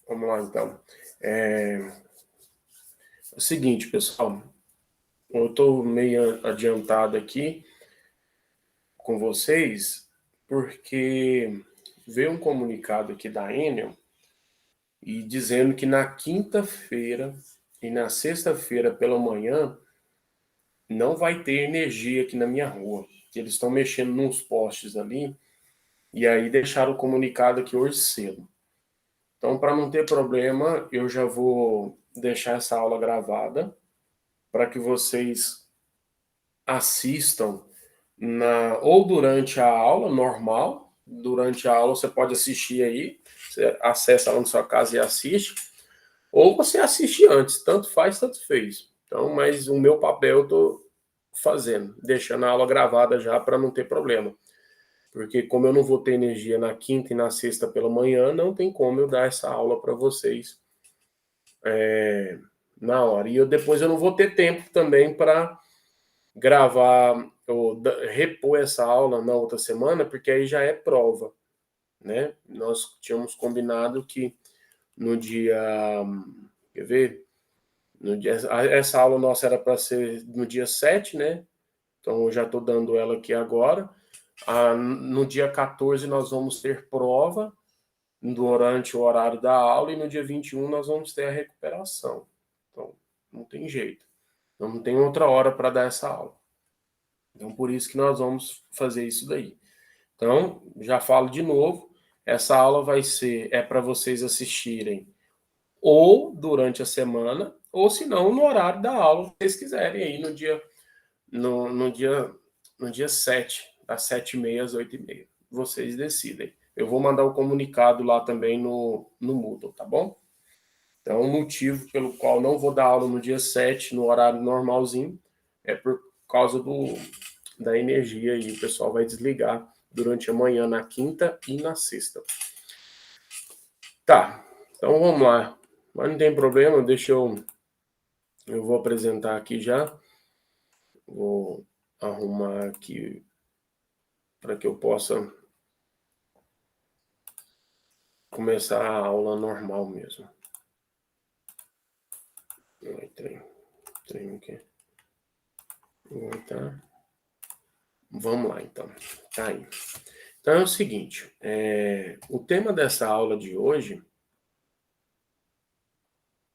Vamos lá, então. É o seguinte, pessoal. Eu estou meio adiantado aqui com vocês, porque veio um comunicado aqui da Enel e dizendo que na quinta-feira e na sexta-feira pela manhã não vai ter energia aqui na minha rua. Eles estão mexendo nos postes ali e aí deixaram o comunicado aqui hoje cedo. Então, para não ter problema, eu já vou deixar essa aula gravada para que vocês assistam ou durante a aula normal. Durante a aula você pode assistir aí, você acessa lá na sua casa e assiste, ou você assiste antes, tanto faz, tanto fez. Então, mas o meu papel eu estou fazendo, deixando a aula gravada já para não ter problema. Porque como eu não vou ter energia na quinta e na sexta pela manhã, não tem como eu dar essa aula para vocês na hora. E depois eu não vou ter tempo também para gravar ou repor essa aula na outra semana, porque aí já é prova, né? Nós tínhamos combinado que no dia, quer ver? No dia, essa aula nossa era para ser no dia 7, né? Então eu já estou dando ela aqui agora. No dia 14 nós vamos ter prova durante o horário da aula e no dia 21 nós vamos ter a recuperação. Então, não tem jeito. Não tem outra hora para dar essa aula. Então, por isso que nós vamos fazer isso daí. Então, já falo de novo, essa aula é para vocês assistirem ou durante a semana, ou se não, no horário da aula, se vocês quiserem, aí no dia 7, das 7h30 às 8h30. Vocês decidem. Eu vou mandar o comunicado lá também no Moodle, tá bom? Então, o motivo pelo qual não vou dar aula no dia 7, no horário normalzinho, é por causa da energia aí. O pessoal vai desligar durante a manhã, na quinta e na sexta. Tá, então vamos lá. Mas não tem problema, eu vou apresentar aqui já. Vou arrumar aqui para que eu possa começar a aula normal mesmo. Trem aqui. Tá. Vamos lá, então. Tá aí. Então é o seguinte, o tema dessa aula de hoje,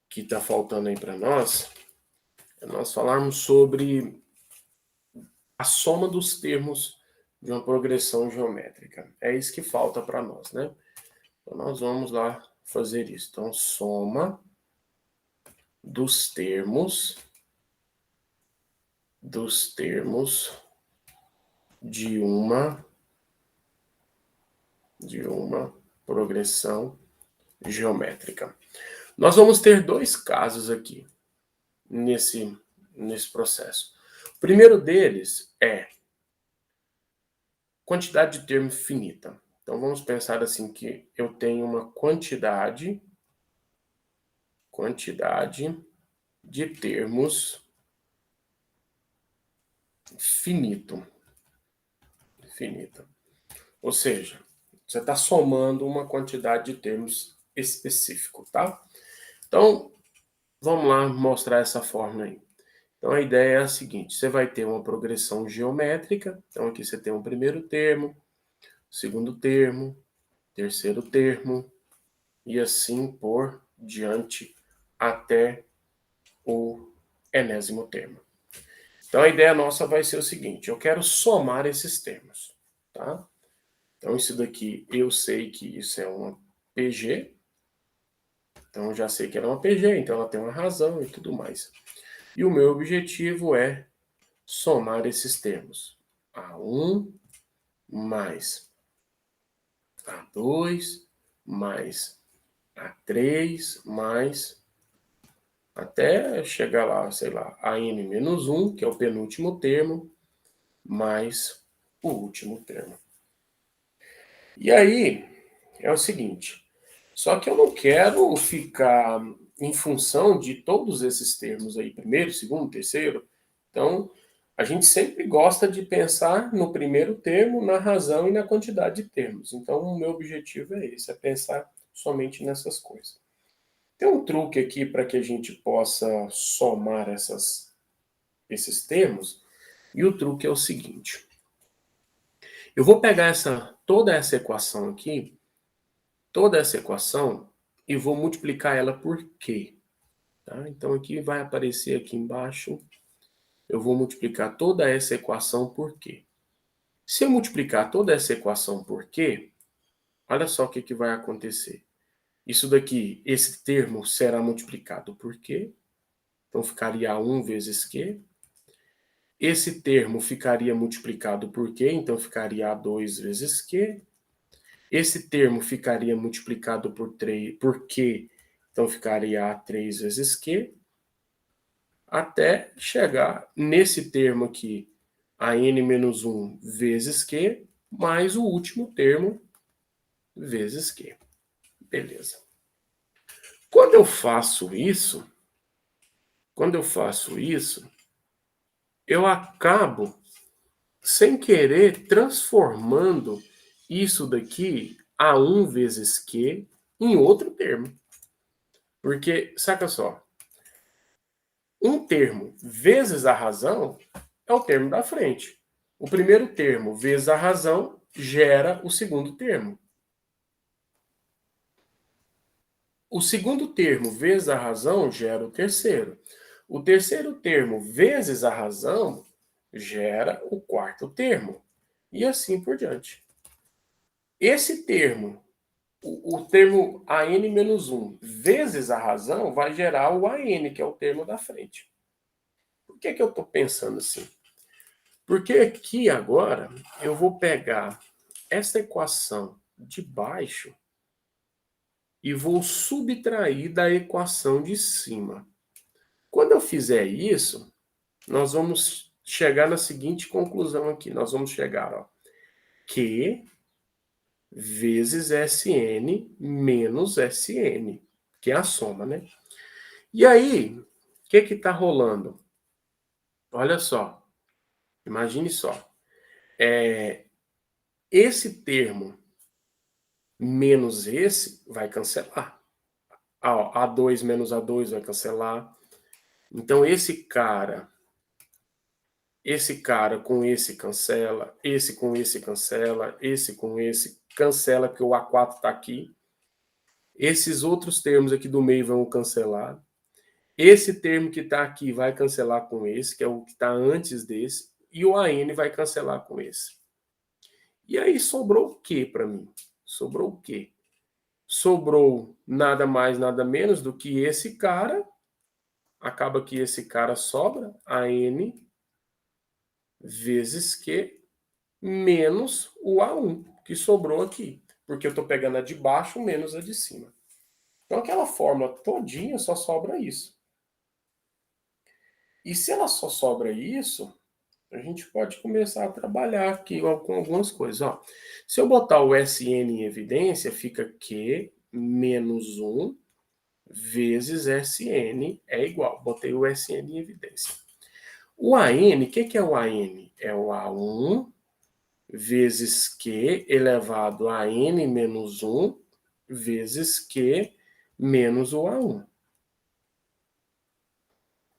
que está faltando aí para nós, é nós falarmos sobre a soma dos termos de uma progressão geométrica. É isso que falta para nós, né? Então nós vamos lá fazer isso. Então, soma dos termos de uma progressão geométrica. Nós vamos ter dois casos aqui nesse processo. O primeiro deles é quantidade de termos finita. Então vamos pensar assim que eu tenho uma quantidade de termos finita. Ou seja, você está somando uma quantidade de termos específico, tá? Então, vamos lá mostrar essa fórmula aí. Então, a ideia é a seguinte, você vai ter uma progressão geométrica. Então, aqui você tem um primeiro termo, segundo termo, terceiro termo, e assim por diante até o enésimo termo. Então, a ideia nossa vai ser o seguinte, eu quero somar esses termos, tá? Então, isso daqui, eu sei que isso é uma PG. Então, eu já sei que ela é uma PG, então ela tem uma razão e tudo mais. E o meu objetivo é somar esses termos. A1 mais A2 mais A3 mais até chegar lá, sei lá, AN-1, que é o penúltimo termo, mais o último termo. E aí, é o seguinte, só que eu não quero ficar em função de todos esses termos aí, primeiro, segundo, terceiro. Então, a gente sempre gosta de pensar no primeiro termo, na razão e na quantidade de termos. Então, o meu objetivo é esse, é pensar somente nessas coisas. Tem um truque aqui para que a gente possa somar esses termos, e o truque é o seguinte. Eu vou pegar toda essa equação aqui, toda essa equação, e vou multiplicar ela por quê? Tá? Então, aqui vai aparecer aqui embaixo, eu vou multiplicar toda essa equação por quê? Se eu multiplicar toda essa equação por quê, olha só o que vai acontecer. Isso daqui, esse termo será multiplicado por quê? Então, ficaria 1 vezes Q. Esse termo ficaria multiplicado por quê? Então, ficaria 2 vezes Q. Esse termo ficaria multiplicado por Q. Então, ficaria 3 vezes Q. Até chegar nesse termo aqui, a n menos 1 vezes Q, mais o último termo vezes Q. Beleza. Quando eu faço isso, eu acabo, sem querer, transformando isso daqui, A1 vezes Q, em outro termo. Porque, saca só, um termo vezes a razão é o termo da frente. O primeiro termo vezes a razão gera o segundo termo. O segundo termo vezes a razão gera o terceiro. O terceiro termo vezes a razão gera o quarto termo. E assim por diante. Esse termo, o termo AN menos 1 vezes a razão, vai gerar o AN, que é o termo da frente. Por que eu estou pensando assim? Porque aqui agora eu vou pegar essa equação de baixo e vou subtrair da equação de cima. Quando eu fizer isso, nós vamos chegar na seguinte conclusão aqui. Nós vamos chegar, ó, Q vezes Sn menos Sn, que é a soma, né? E aí, o que está rolando? Olha só, imagine só. Esse termo menos esse vai cancelar. A2 menos A2 vai cancelar. Então, esse cara com esse cancela, esse com esse cancela, esse com esse cancela, porque o A4 está aqui. Esses outros termos aqui do meio vão cancelar. Esse termo que está aqui vai cancelar com esse, que é o que está antes desse. E o AN vai cancelar com esse. E aí sobrou o que para mim? Sobrou o quê? Sobrou nada mais, nada menos do que esse cara. Acaba que esse cara sobra, AN vezes Q menos o A1, que sobrou aqui. Porque eu estou pegando a de baixo menos a de cima. Então, aquela fórmula todinha só sobra isso. E se ela só sobra isso, a gente pode começar a trabalhar aqui com algumas coisas. Ó, se eu botar o Sn em evidência, fica Q menos 1 vezes Sn é igual. Botei o Sn em evidência. O AN, o que é o AN? É o A1 vezes Q elevado a N menos 1 vezes Q menos o A1.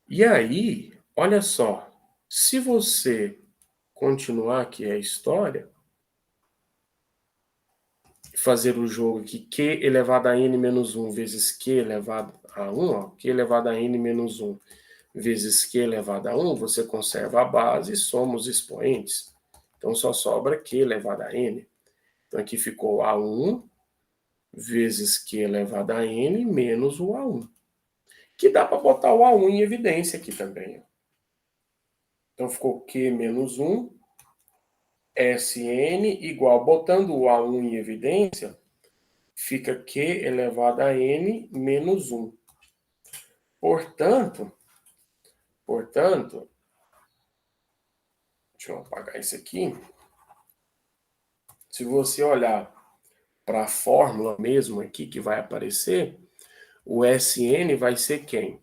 E aí, olha só, se você continuar aqui a história, fazer o jogo aqui, Q elevado a N menos 1 vezes Q elevado a 1, ó, Q elevado a N menos 1 vezes Q elevado a 1, você conserva a base e soma os expoentes. Então, só sobra Q elevado a N. Então, aqui ficou A1 vezes Q elevado a N menos o A1. Que dá para botar o A1 em evidência aqui também. Então, ficou Q menos 1, Sn igual, botando o A1 em evidência, fica Q elevado a N menos 1. Portanto, deixa eu apagar isso aqui. Se você olhar para a fórmula mesmo aqui que vai aparecer, o Sn vai ser quem?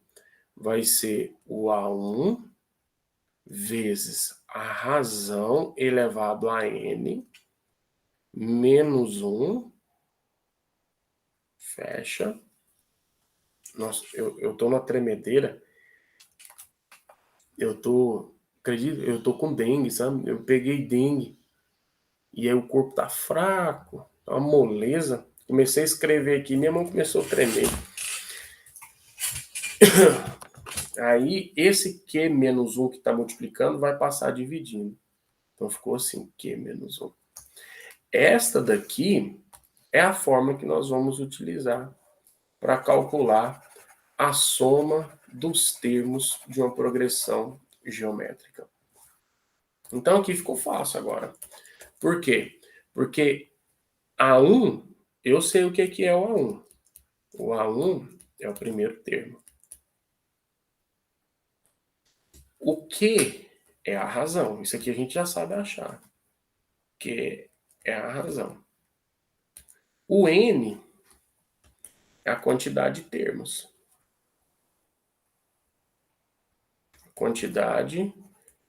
Vai ser o A1 vezes a razão elevado a N menos 1, fecha, Nossa, eu tô na tremedeira. Acredito, eu tô com dengue, sabe? Eu peguei dengue. E aí o corpo tá fraco, tá uma moleza. Comecei a escrever aqui, minha mão começou a tremer. Aí esse Q menos 1 que está multiplicando vai passar dividindo. Então ficou assim, Q menos 1. Esta daqui é a forma que nós vamos utilizar para calcular a soma dos termos de uma progressão geométrica. Então aqui ficou fácil agora. Por quê? Porque A1, eu sei o que é o A1. O A1 é o primeiro termo. O que é a razão? Isso aqui a gente já sabe achar. Que é a razão. O N é a quantidade de termos. Quantidade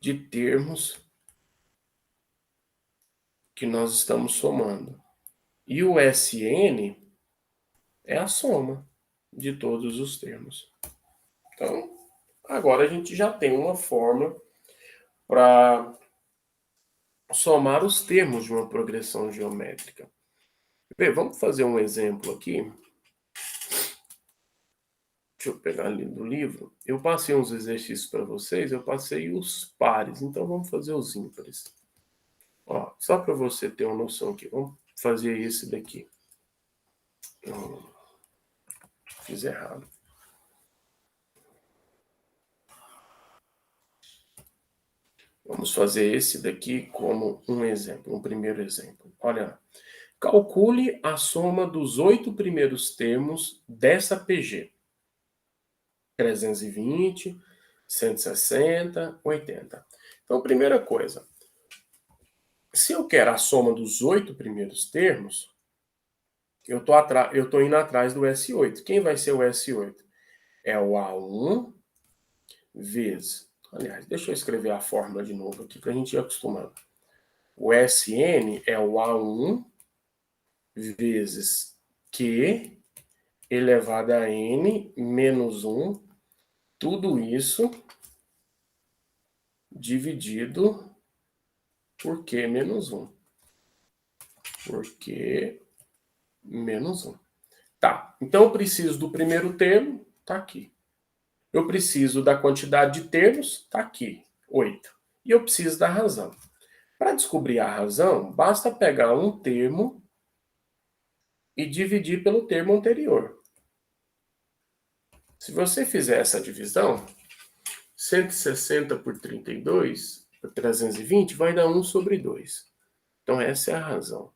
de termos que nós estamos somando. E o Sn é a soma de todos os termos. Então, agora a gente já tem uma forma para somar os termos de uma progressão geométrica. Bem, vamos fazer um exemplo aqui. Deixa eu pegar ali do livro. Eu passei uns exercícios para vocês, eu passei os pares, então vamos fazer os ímpares. Ó, só para você ter uma noção aqui, vamos fazer esse daqui. Fiz errado. Vamos fazer esse daqui como um exemplo, um primeiro exemplo. Olha, calcule a soma dos 8 primeiros termos dessa PG. 320, 160, 80. Então, primeira coisa, se eu quero a soma dos 8 primeiros termos, eu tô indo atrás do S8. Quem vai ser o S8? É o A1 vezes. Aliás, deixa eu escrever a fórmula de novo aqui para a gente ir acostumando. O Sn é o A1 vezes Q elevado a N menos 1. Tudo isso dividido por Q menos 1. Por Q menos 1. Tá, então eu preciso do primeiro termo, tá aqui. Eu preciso da quantidade de termos, tá aqui, 8. E eu preciso da razão. Para descobrir a razão, basta pegar um termo e dividir pelo termo anterior. Se você fizer essa divisão, 160 por 32, por 320, vai dar 1 sobre 2. Então essa é a razão.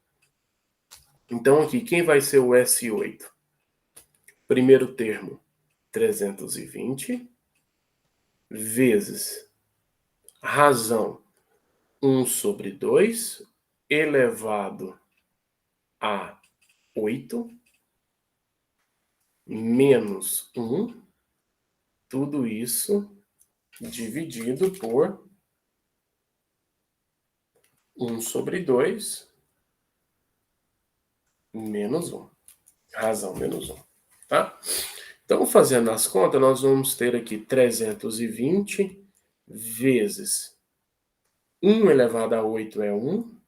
Então aqui, quem vai ser o S8? Primeiro termo, 320, vezes razão 1 sobre 2, elevado a 8, menos 1, tudo isso dividido por 1 sobre 2, menos 1. Razão menos 1. Tá? Então, fazendo as contas, nós vamos ter aqui 320 vezes 1 elevado a 8 é 1,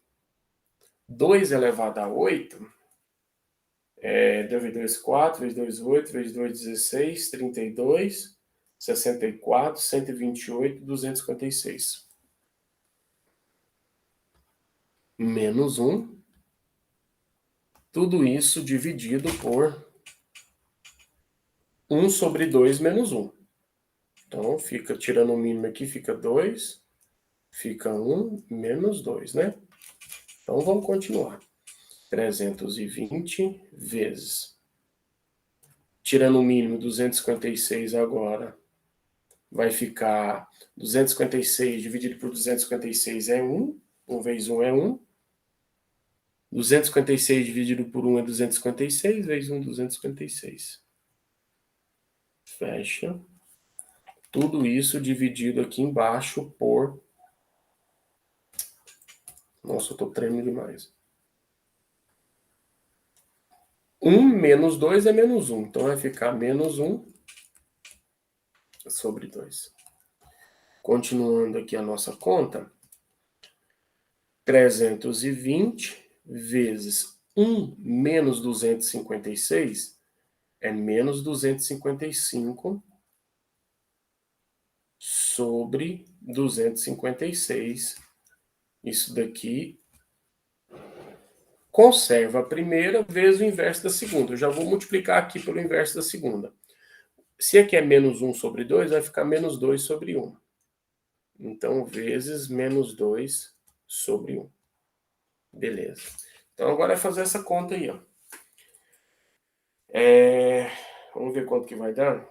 2 elevado a 8 vezes 2, 4, vezes 2, 8, vezes 2, 16, 32, 64, 128, 256. Menos 1. Tudo isso dividido por 1 sobre 2 menos 1. Então, fica, tirando o mínimo aqui, fica 2, fica 1, menos 2, né? Então, vamos continuar. 320 vezes. Tirando o mínimo, 256 agora. Vai ficar 256 dividido por 256 é 1. 1 vezes 1 é 1. 256 dividido por 1 é 256, vezes 1, 256. Fecha. Tudo isso dividido aqui embaixo por... Nossa, eu tô tremendo demais. 1 menos 2 é menos 1. Então, vai ficar menos 1 sobre 2. Continuando aqui a nossa conta, 320 vezes 1 menos 256 é menos 255 sobre 256. Isso daqui conserva a primeira vezes o inverso da segunda. Eu já vou multiplicar aqui pelo inverso da segunda. Se aqui é menos 1 sobre 2, vai ficar menos 2 sobre 1. Então, vezes menos 2 sobre 1. Beleza. Então, agora é fazer essa conta aí, ó. Vamos ver quanto que vai dar.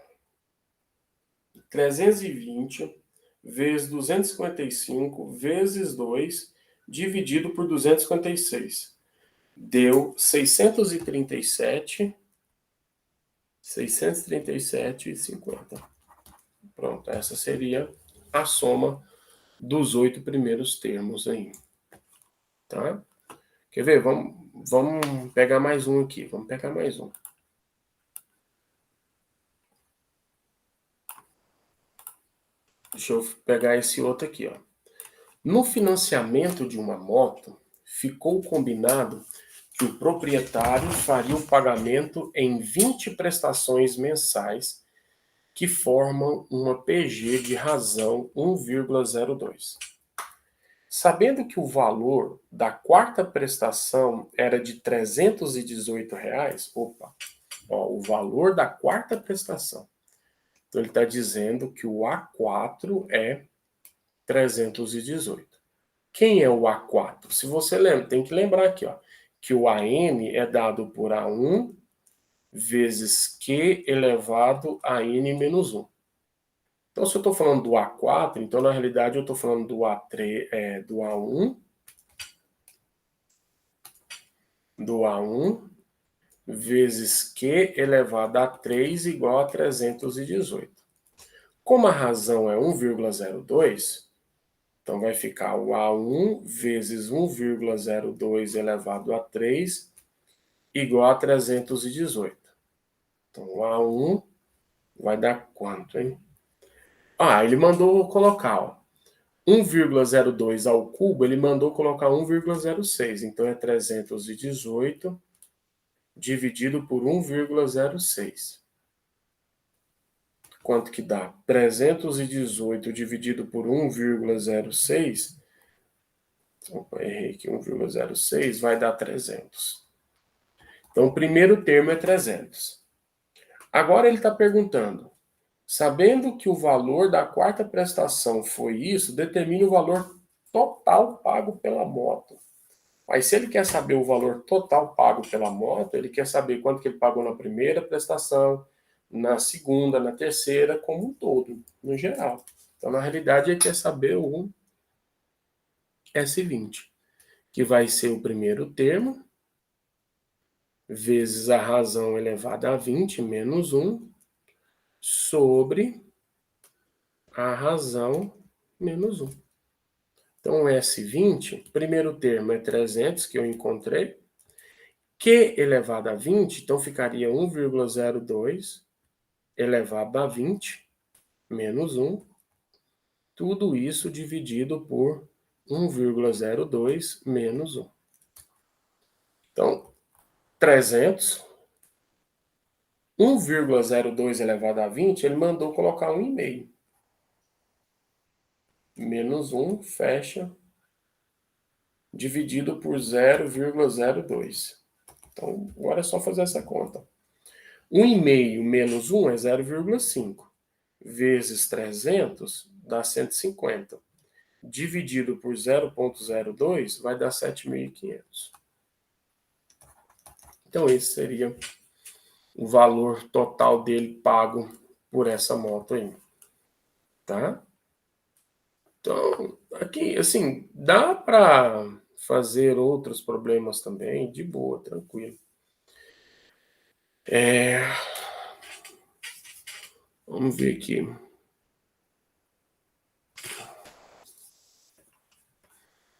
320 vezes 255 vezes 2 dividido por 256. Deu 637,50. Pronto, essa seria a soma dos 8 primeiros termos aí. Tá? Quer ver? Vamos pegar mais um aqui. Vamos pegar mais um. Deixa eu pegar esse outro aqui, ó. No financiamento de uma moto, ficou combinado que o proprietário faria o pagamento em 20 prestações mensais que formam uma PG de razão 1,02. Sabendo que o valor da quarta prestação era de R$ 318, o valor da quarta prestação. Então ele está dizendo que o A4 é 318. Quem é o A4? Se você lembra, tem que lembrar aqui, ó, que o AN é dado por A1 vezes Q elevado a N menos 1. Então, se eu estou falando do A4, então na realidade eu estou falando do A3, do A1 vezes Q elevado a 3 igual a 318. Como a razão é 1,02, então vai ficar o A1 vezes 1,02 elevado a 3 igual a 318. Então, o A1 vai dar quanto, hein? Ele mandou colocar, ó, 1,02 ao cubo, ele mandou colocar 1,06. Então, é 318 dividido por 1,06. Quanto que dá? 318 dividido por 1,06. Opa, errei aqui, 1,06 vai dar 300. Então, o primeiro termo é 300. Agora ele está perguntando, sabendo que o valor da quarta prestação foi isso, determine o valor total pago pela moto. Mas se ele quer saber o valor total pago pela moto, ele quer saber quanto que ele pagou na primeira prestação, na segunda, na terceira, como um todo, no geral. Então, na realidade, ele quer saber o S20, que vai ser o primeiro termo, vezes a razão elevada a 20 menos 1, sobre a razão menos 1. Então, o S20, primeiro termo é 300, que eu encontrei. Q elevado a 20, então ficaria 1,02 elevado a 20 menos 1. Tudo isso dividido por 1,02 menos 1. Então, 300, 1,02 elevado a 20, ele mandou colocar 1,5. Menos 1, fecha, dividido por 0,02. Então, agora é só fazer essa conta. 1,5 menos 1 é 0,5. Vezes 300 dá 150. Dividido por 0,02 vai dar 7.500. Então, esse seria o valor total dele pago por essa moto aí. Tá? Então, aqui, assim, dá para fazer outros problemas também, de boa, tranquilo. Vamos ver aqui.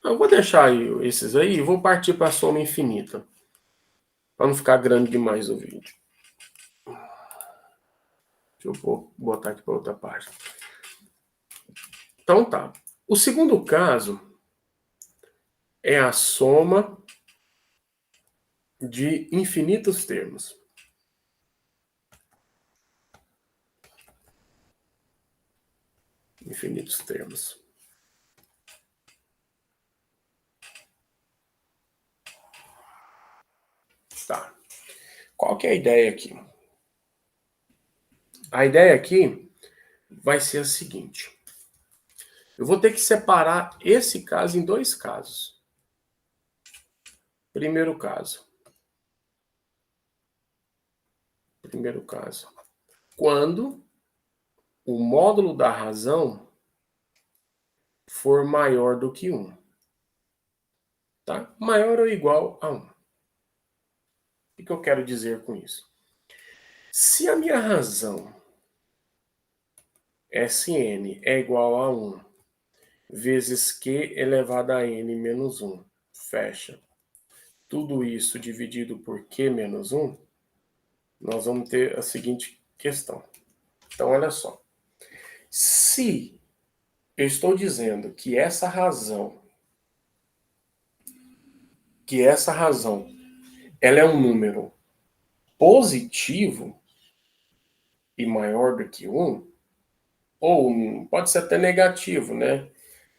Eu vou deixar esses aí e vou partir para a soma infinita. para não ficar grande demais o vídeo. Deixa eu botar aqui para outra página. Então tá. O segundo caso é a soma de infinitos termos. Infinitos termos. Tá. Qual que é a ideia aqui? A ideia aqui vai ser a seguinte. Eu vou ter que separar esse caso em dois casos. Primeiro caso. Quando o módulo da razão for maior do que 1. Tá? Maior ou igual a 1. O que eu quero dizer com isso? Se a minha razão Sn é igual a 1 vezes Q elevado a n menos 1, fecha. Tudo isso dividido por Q menos 1, nós vamos ter a seguinte questão. Então, olha só. Se eu estou dizendo que essa razão, ela é um número positivo e maior do que 1, ou pode ser até negativo, né?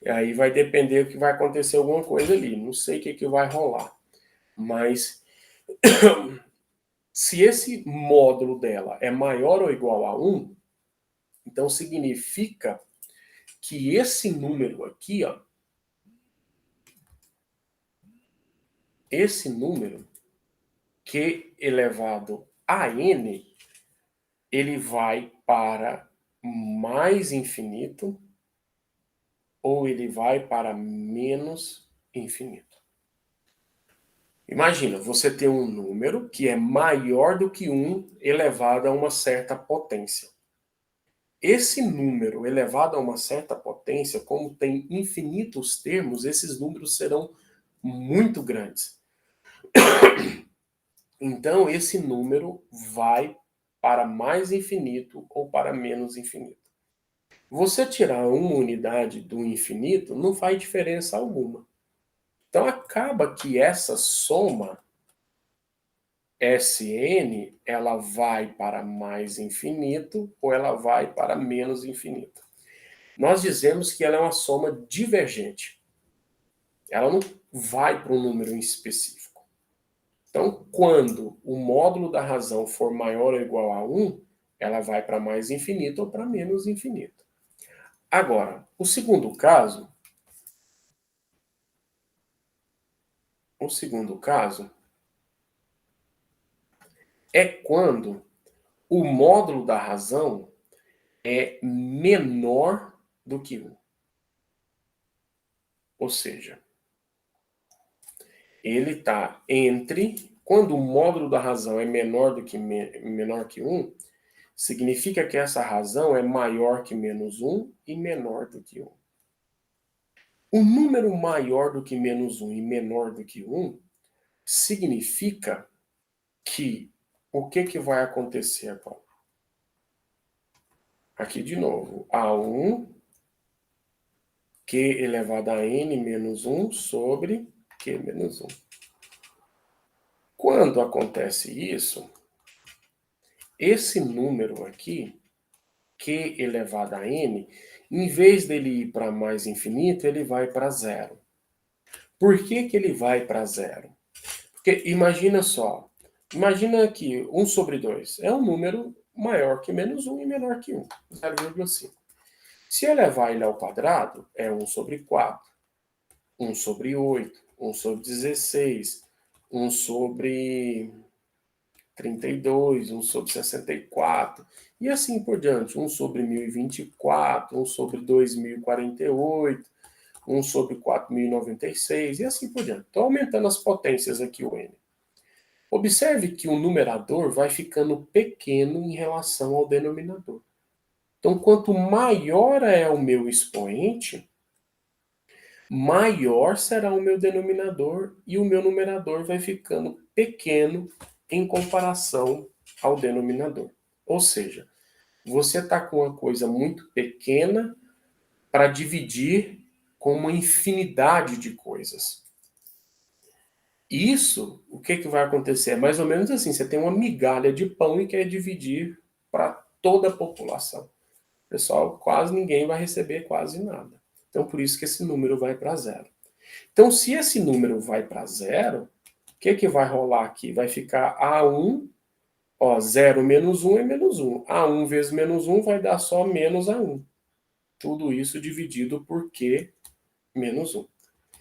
E aí vai depender do que vai acontecer alguma coisa ali. Não sei o que vai rolar. Mas se esse módulo dela é maior ou igual a 1, então significa que esse número aqui, ó, esse número Q elevado a n, ele vai para mais infinito ou ele vai para menos infinito. Imagina, você tem um número que é maior do que 1 elevado a uma certa potência. Esse número elevado a uma certa potência, como tem infinitos termos, esses números serão muito grandes. Então, esse número vai para mais infinito ou para menos infinito. Você tirar uma unidade do infinito não faz diferença alguma. Então, acaba que essa soma Sn, ela vai para mais infinito ou ela vai para menos infinito. Nós dizemos que ela é uma soma divergente. Ela não vai para um número em específico. Então, quando o módulo da razão for maior ou igual a 1, ela vai para mais infinito ou para menos infinito. Agora, o segundo caso é quando o módulo da razão é menor do que 1. Ou seja, ele está entre... Quando o módulo da razão é menor que 1, significa que essa razão é maior que menos 1 e menor do que 1. O número maior do que menos 1 e menor do que 1 significa que o que vai acontecer agora? Aqui de novo, A1 Q elevado a n menos 1 sobre Q menos 1. Quando acontece isso, esse número aqui, Q elevado a n, em vez dele ir para mais infinito, ele vai para zero. Por que ele vai para zero? Porque imagina só, imagina que 1 sobre 2 é um número maior que menos 1 e menor que 1, 0,5. Se eu levar ele ao quadrado, é 1 sobre 4, 1 sobre 8, 1 sobre 16, 1 sobre 32, 1 sobre 64, e assim por diante. 1 sobre 1024, 1 sobre 2048, 1 sobre 4096, e assim por diante. Estou aumentando as potências aqui, o n. Observe que o numerador vai ficando pequeno em relação ao denominador. Então, quanto maior é o meu expoente, maior será o meu denominador e o meu numerador vai ficando pequeno em comparação ao denominador. Ou seja, você está com uma coisa muito pequena para dividir com uma infinidade de coisas. Isso, o que vai acontecer? É mais ou menos assim, você tem uma migalha de pão e quer dividir para toda a população. Pessoal, quase ninguém vai receber quase nada. Então, por isso que esse número vai para zero. Então, se esse número vai para zero, o que vai rolar aqui? Vai ficar A1, ó, 0 menos 1 é menos 1. A1 vezes menos 1 vai dar só menos A1. Tudo isso dividido por Q menos 1.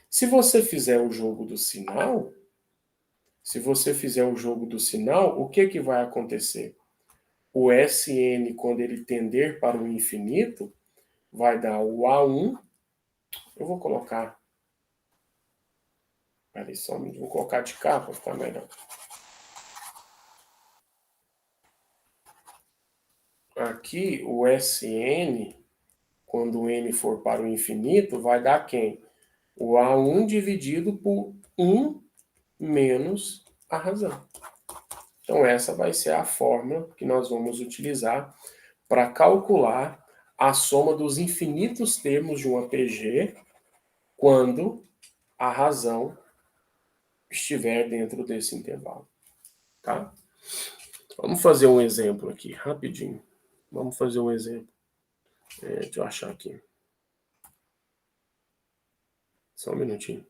Se você fizer o jogo do sinal, o que vai acontecer? O Sn, quando ele tender para o infinito, vai dar o A1. Eu vou colocar. Peraí, só vou colocar de cá para ficar melhor. Aqui, o Sn, quando o n for para o infinito, vai dar quem? O A1 dividido por 1 menos a razão. Então, essa vai ser a fórmula que nós vamos utilizar para calcular a soma dos infinitos termos de uma PG quando a razão estiver dentro desse intervalo. Tá? Vamos fazer um exemplo aqui, rapidinho. Vamos fazer um exemplo. Deixa eu achar aqui. Só um minutinho.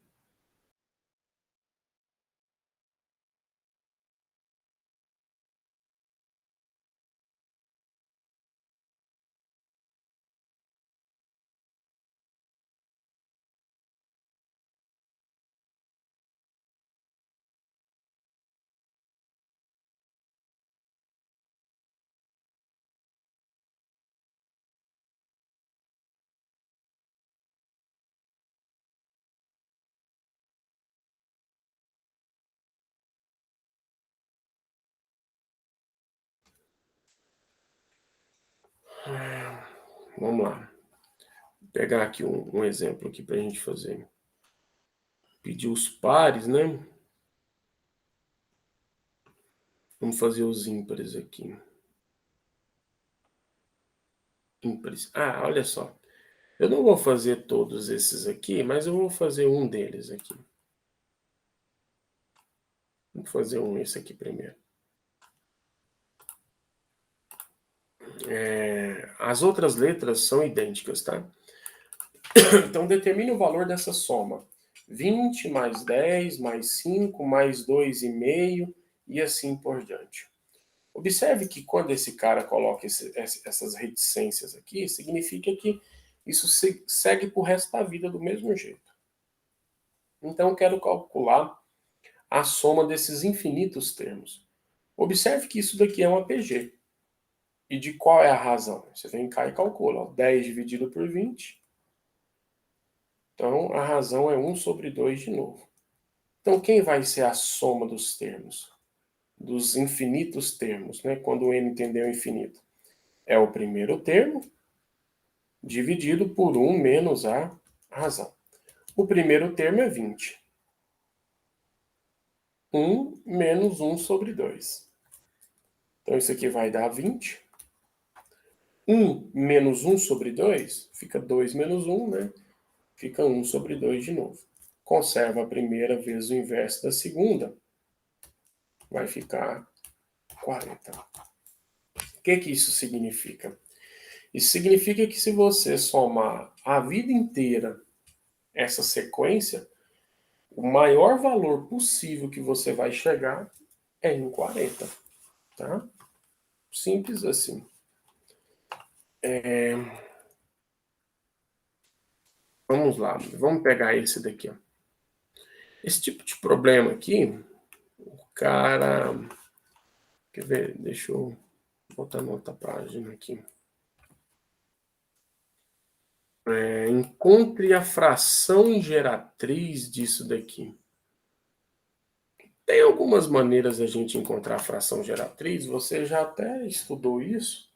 Vamos lá. Vou pegar aqui um exemplo aqui para a gente fazer. Pedir os pares, né? Vamos fazer os ímpares aqui. Ímpares. Ah, olha só. Eu não vou fazer todos esses aqui, mas eu vou fazer um deles aqui. Vou fazer esse aqui primeiro. As outras letras são idênticas, tá? Então, determine o valor dessa soma. 20 mais 10 mais 5 mais 2,5 e assim por diante. Observe que quando esse cara coloca essas reticências aqui, significa que isso segue para o resto da vida do mesmo jeito. Então, eu quero calcular a soma desses infinitos termos. Observe que isso daqui é uma PG. E de qual é a razão? Você vem cá e calcula. Ó, 10 dividido por 20. Então, a razão é 1 sobre 2 de novo. Então, quem vai ser a soma dos termos? Dos infinitos termos, né? Quando o n tende ao infinito. É o primeiro termo dividido por 1 menos a razão. O primeiro termo é 20. 1 menos 1 sobre 2. Então, isso aqui vai dar 20. 1 menos 1 sobre 2, fica 2 menos 1, né? Fica 1 sobre 2 de novo. Conserva a primeira vezes o inverso da segunda, vai ficar 40. O que isso significa? Isso significa que se você somar a vida inteira essa sequência, o maior valor possível que você vai chegar é em 40. Tá? Simples assim. Vamos lá, vamos pegar esse daqui. Ó. Esse tipo de problema aqui, o cara... Quer ver? Deixa eu botar na outra página aqui. Encontre a fração geratriz disso daqui. Tem algumas maneiras a gente encontrar a fração geratriz, você já até estudou isso,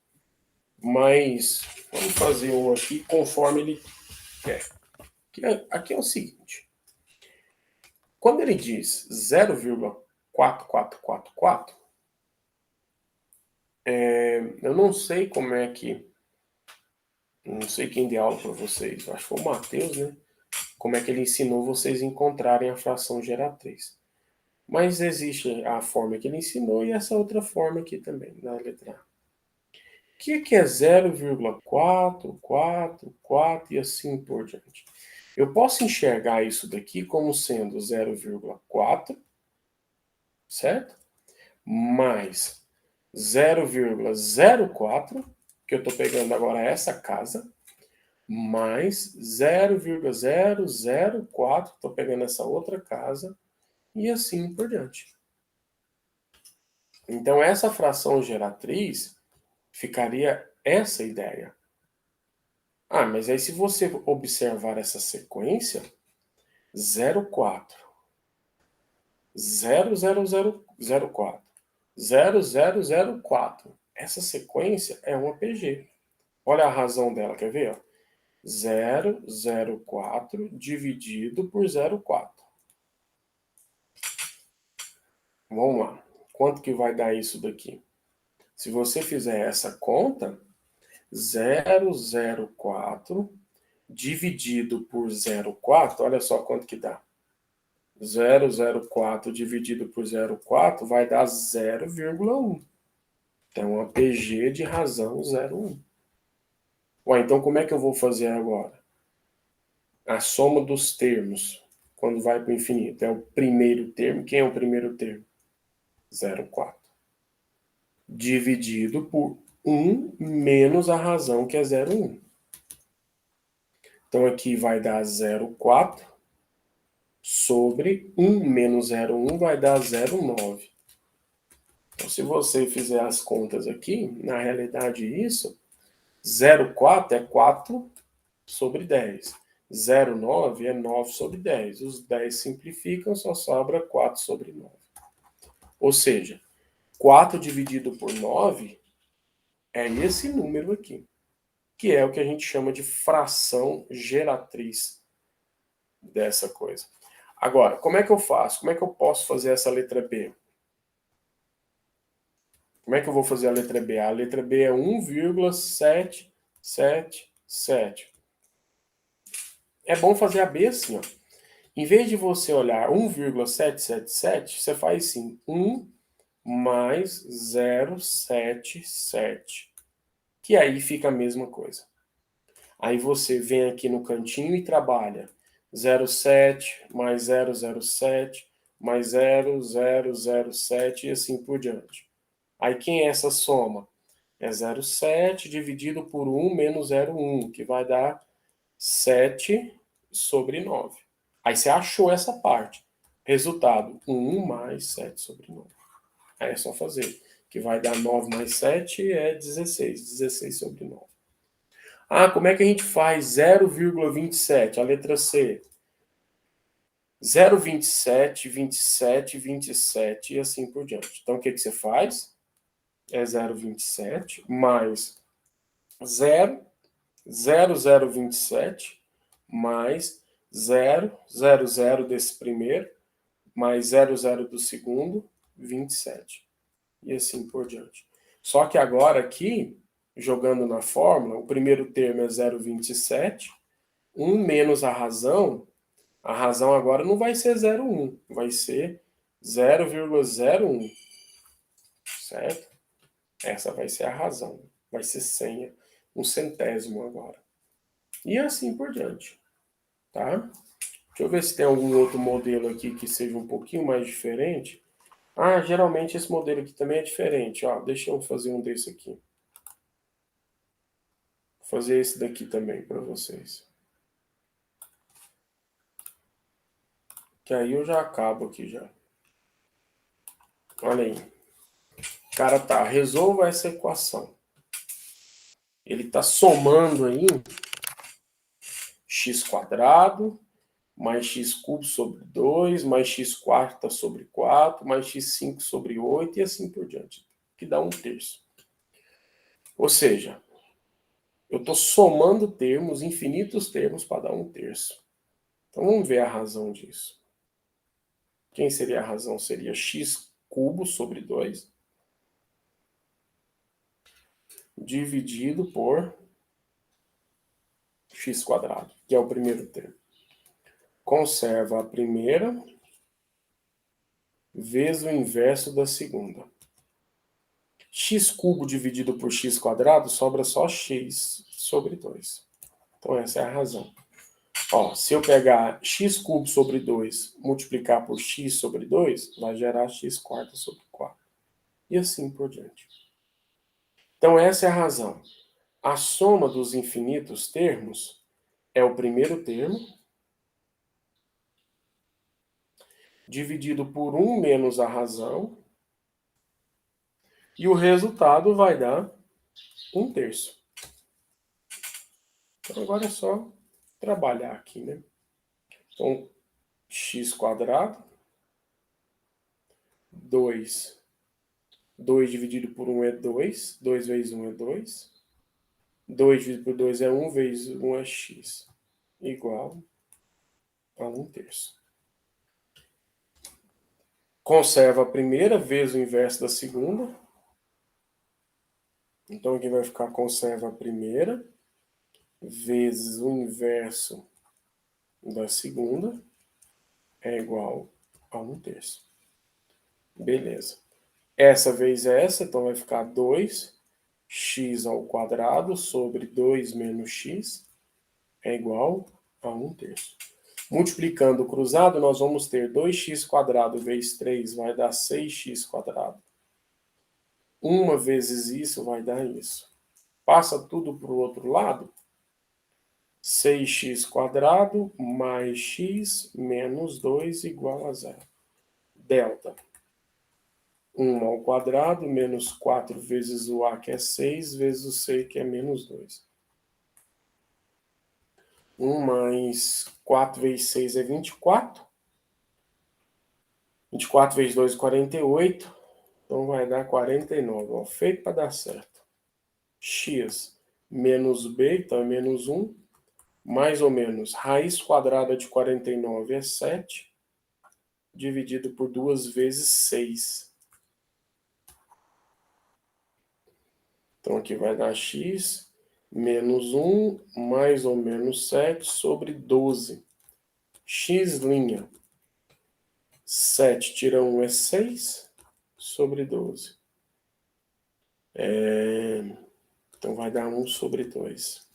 mas vamos fazer um aqui conforme ele quer. Aqui é o seguinte, quando ele diz 0, 4, 4, 4, 4. Eu não sei como é que... Não sei quem deu aula para vocês. Acho que foi o Matheus, né? Como é que ele ensinou vocês a encontrarem a fração geratriz. Mas existe a forma que ele ensinou e essa outra forma aqui também, na letra A. O que é 0,444 e assim por diante? Eu posso enxergar isso daqui como sendo 0,4, certo? Mais 0,04, que eu estou pegando agora essa casa, mais 0,004, estou pegando essa outra casa, e assim por diante. Então, essa fração geratriz ficaria essa ideia. Ah, mas aí se você observar essa sequência, 04, 00004, 0004. Essa sequência é uma PG. Olha a razão dela, quer ver? 004 dividido por 04. Vamos lá. Quanto que vai dar isso daqui? Se você fizer essa conta, 004 dividido por 04, olha só quanto que dá. 004 dividido por 04 vai dar 0,1. Então, a PG de razão 0,1. Ué, então como é que eu vou fazer agora? A soma dos termos, quando vai para o infinito, é o primeiro termo. Quem é o primeiro termo? 0,4. Dividido por 1 menos a razão, que é 0,1. Então, aqui vai dar 0,4 sobre 1 menos 0,1 vai dar 0,9. Então, se você fizer as contas aqui, na realidade isso, 0,4 é 4 sobre 10. 0,9 é 9 sobre 10. Os 10 simplificam, só sobra 4 sobre 9. Ou seja, 4 dividido por 9 é esse número aqui, que é o que a gente chama de fração geratriz dessa coisa. Agora, como é que eu faço? Como é que eu posso fazer essa letra B? Como é que eu vou fazer a letra B? A letra B é 1,777. É bom fazer a B assim, ó. Em vez de você olhar 1,777, você faz assim, 1 mais 0,77. Que aí fica a mesma coisa. Aí você vem aqui no cantinho e trabalha 0,7 mais 0,07 mais 0,007 e assim por diante. Aí quem é essa soma? É 0,7 dividido por 1 menos 0,1, que vai dar 7 sobre 9. Aí você achou essa parte. Resultado, 1 mais 7 sobre 9. Aí é só fazer. Que vai dar 9 mais 7 é 16. 16 sobre 9. Ah, como é que a gente faz 0,27? A letra C. 0,27, 27, 27 e assim por diante. Então, o que você faz? É 0,27 mais 0,0027 mais 0,00 desse primeiro, mais 0,0 do segundo, 27. E assim por diante. Só que agora aqui, jogando na fórmula, o primeiro termo é 0,27, 1 menos a razão agora não vai ser 0,1, vai ser 0,01, certo? Essa vai ser a razão, vai ser 100, um centésimo agora. E assim por diante, tá? Deixa eu ver se tem algum outro modelo aqui que seja um pouquinho mais diferente. Ah, geralmente esse modelo aqui também é diferente. Ó, deixa eu fazer um desse aqui. Vou fazer esse daqui também para vocês. Que aí eu já acabo aqui já. Olha aí. O cara tá, resolva essa equação. Ele está somando aí x quadrado mais x cubo sobre 2, mais x quarta sobre 4, mais x5 sobre 8 e assim por diante, que dá 1/3. Ou seja, eu estou somando termos, infinitos termos, para dar 1/3. Então vamos ver a razão disso. O Quem seria a razão? Seria x cubo sobre 2 dividido por x quadrado, que é o primeiro termo. Conserva a primeira vezes o inverso da segunda. X cubo dividido por x quadrado sobra só x sobre 2. Então essa é a razão. Ó, se eu pegar x cubo sobre 2, multiplicar por x sobre 2, vai gerar x quarta sobre 4. E assim por diante. Então essa é a razão. A soma dos infinitos termos é o primeiro termo, dividido por 1 menos a razão, e o resultado vai dar 1/3. Então agora é só trabalhar aqui, né? Então, x quadrado, 2. 2 dividido por 1 é 2. 2 vezes 1 é 2. 2 dividido por 2 é 1, vezes 1 é x. Igual a 1/3. Conserva a primeira vezes o inverso da segunda. Então aqui vai ficar conserva a primeira vezes o inverso da segunda é igual a 1/3. Beleza. Essa vezes essa, então vai ficar 2x ao quadrado sobre 2 menos x é igual a 1/3. Multiplicando o cruzado, nós vamos ter 2x quadrado vezes 3 vai dar 6x quadrado. 1 vezes isso vai dar isso. Passa tudo para o outro lado. 6x quadrado mais x menos 2 igual a 0. Delta. 1 ao quadrado menos 4 vezes o a, que é 6, vezes o c, que é menos 2. 1 mais 4 vezes 6 é 24. 24 vezes 2 é 48. Então vai dar 49. Ó, feito para dar certo. X menos b, então é menos 1. Mais ou menos, raiz quadrada de 49 é 7. Dividido por 2 vezes 6. Então aqui vai dar x menos 1 mais ou menos 7 sobre 12. X'. 7 tira 1 é 6 sobre 12. Então vai dar 1 sobre 2.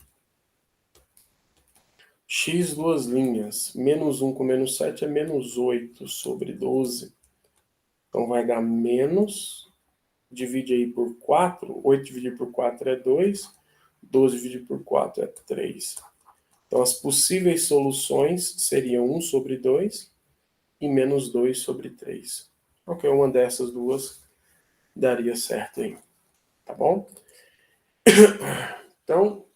X duas linhas. Menos 1 com menos 7 é menos 8 sobre 12. Então vai dar menos. Divide aí por 4. 8 dividido por 4 é 2. 12 dividido por 4 é 3. Então as possíveis soluções seriam 1 sobre 2 e menos 2 sobre 3. Qualquer uma dessas duas daria certo aí. Tá bom? Então,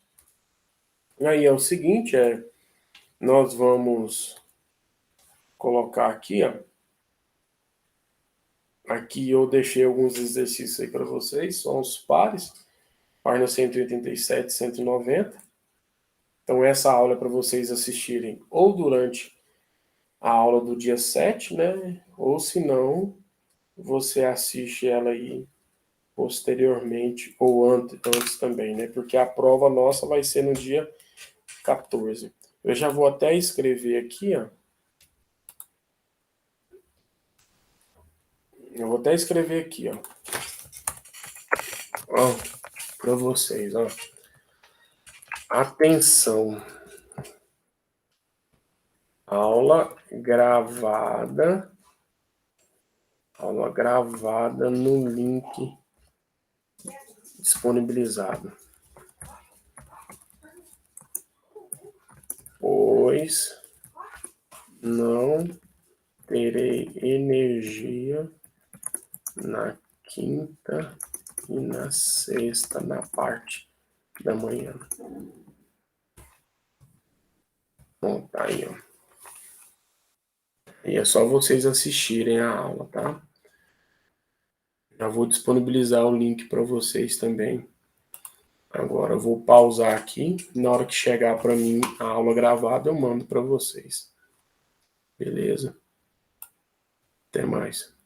aí é o seguinte, nós vamos colocar aqui, ó. Aqui eu deixei alguns exercícios aí para vocês, são os pares, página 187 e 190. Então essa aula é para vocês assistirem ou durante a aula do dia 7, né? Ou se não, você assiste ela aí posteriormente ou antes também, né? Porque a prova nossa vai ser no dia 14. Eu já vou até escrever aqui, ó. Eu vou até escrever aqui, ó. Ó, para vocês, ó. Atenção. Aula gravada no link disponibilizado. Pois não terei energia na quinta e na sexta, na parte da manhã. Bom, tá aí, ó. E é só vocês assistirem a aula, tá? Já vou disponibilizar o link para vocês também. Agora eu vou pausar aqui. Na hora que chegar para mim a aula gravada, eu mando para vocês. Beleza? Até mais.